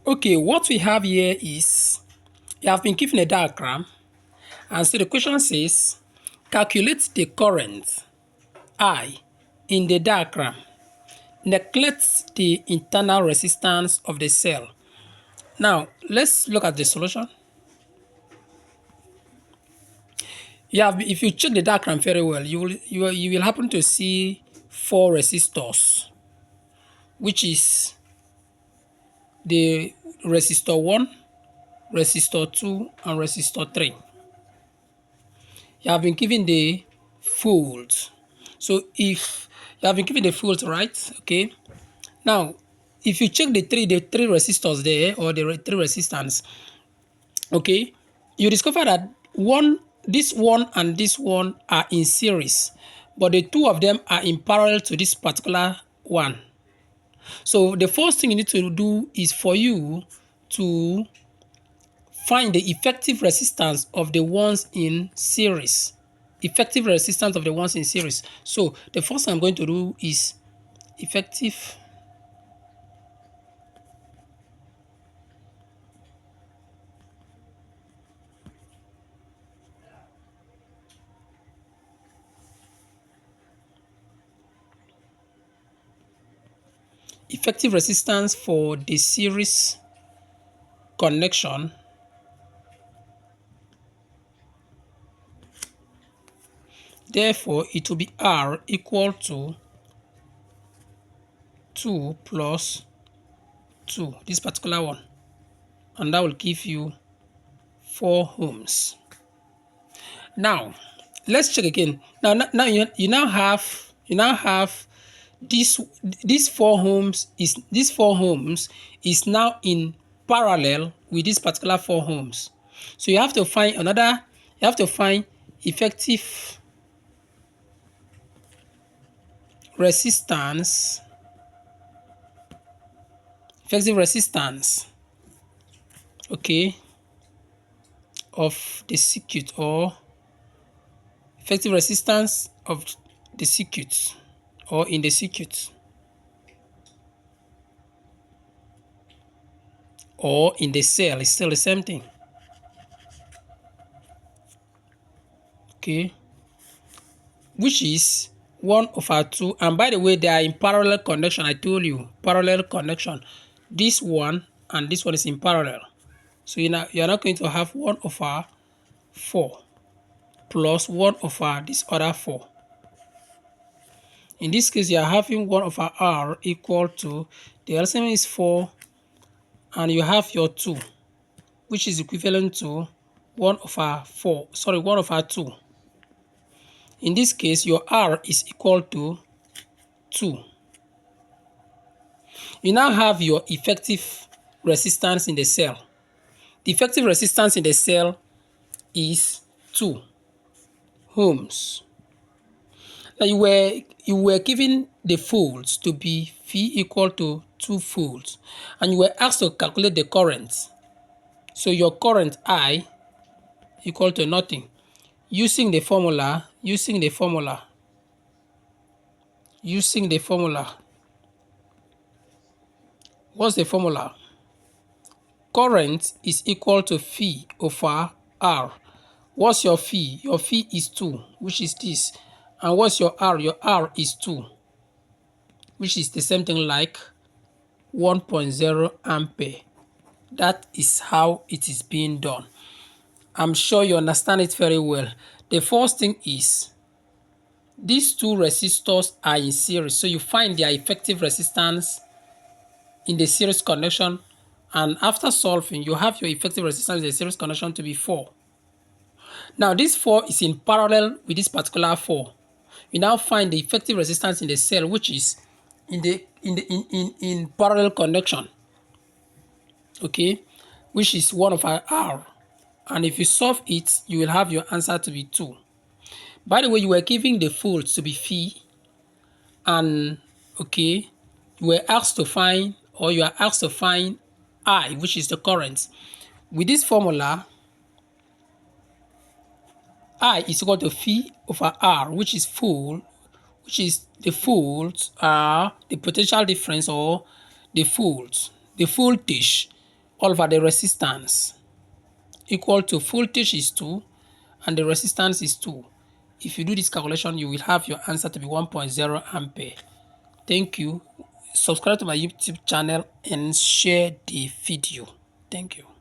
Okay, what we have here is you have been given a diagram, and so the question says calculate the current I in the diagram. Neglect the internal resistance of the cell. Now, let's look at the solution. If you check the diagram very well, you will happen to see four resistors, which is the resistor 1, resistor 2, and resistor 3. You have been given the folds. So if you have been given the folds, right? Okay. Now, if you check the three resistors there, or the three resistance, okay, you discover that this one and this one are in series, but the two of them are in parallel to this particular one. So the first thing you need to do is for you to find the effective resistance of the ones in series. Effective resistance of the ones in series. So the first thing I'm going to do is effective effective resistance for the series connection. Therefore, it will be R equal to 2 plus 2, this particular one. And that will give you 4 ohms. Now, let's check again. Now you now have this 4 ohms is now in parallel with this particular 4 ohms. So you have to find effective resistance, okay, of the circuit, or effective resistance of the circuit, or in the circuit, or in the cell. It's still the same thing. Okay, which is 1/2. And by the way, they are in parallel connection. I told you, parallel connection. This one and this one is in parallel. So you're not going to have 1/4 plus 1/, this other 4. In this case, you are having 1/r equal to, the LCM is 4, and you have your 2, which is equivalent to 1/2. In this case, your R is equal to 2. You now have your effective resistance in the cell. The effective resistance in the cell is 2 ohms. Now you were given the folds to be V equal to 2 folds, and you were asked to calculate the current. So your current I equal to nothing. Using the formula. What's the formula? Current is equal to V over R. What's your V? Your V is 2, which is this. And what's your R? Your R is 2, which is the same thing like 1.0 ampere. That is how it is being done. I'm sure you understand it very well. The first thing is, these two resistors are in series. So you find their effective resistance in the series connection. And after solving, you have your effective resistance in the series connection to be 4. Now this 4 is in parallel with this particular 4. You now find the effective resistance in the cell, which is in parallel connection, okay, which is 1/r. And if you solve it, you will have your answer to be 2. By the way, you were giving the folds to be phi, and okay, you are asked to find I, which is the current. With this formula, I is equal to phi over r, which is the folds are the potential difference, or the voltage over the resistance equal to voltage is 2 and the resistance is 2. If you do this calculation, you will have your answer to be 1.0 ampere. Thank you. Subscribe to my YouTube channel and share the video. Thank you.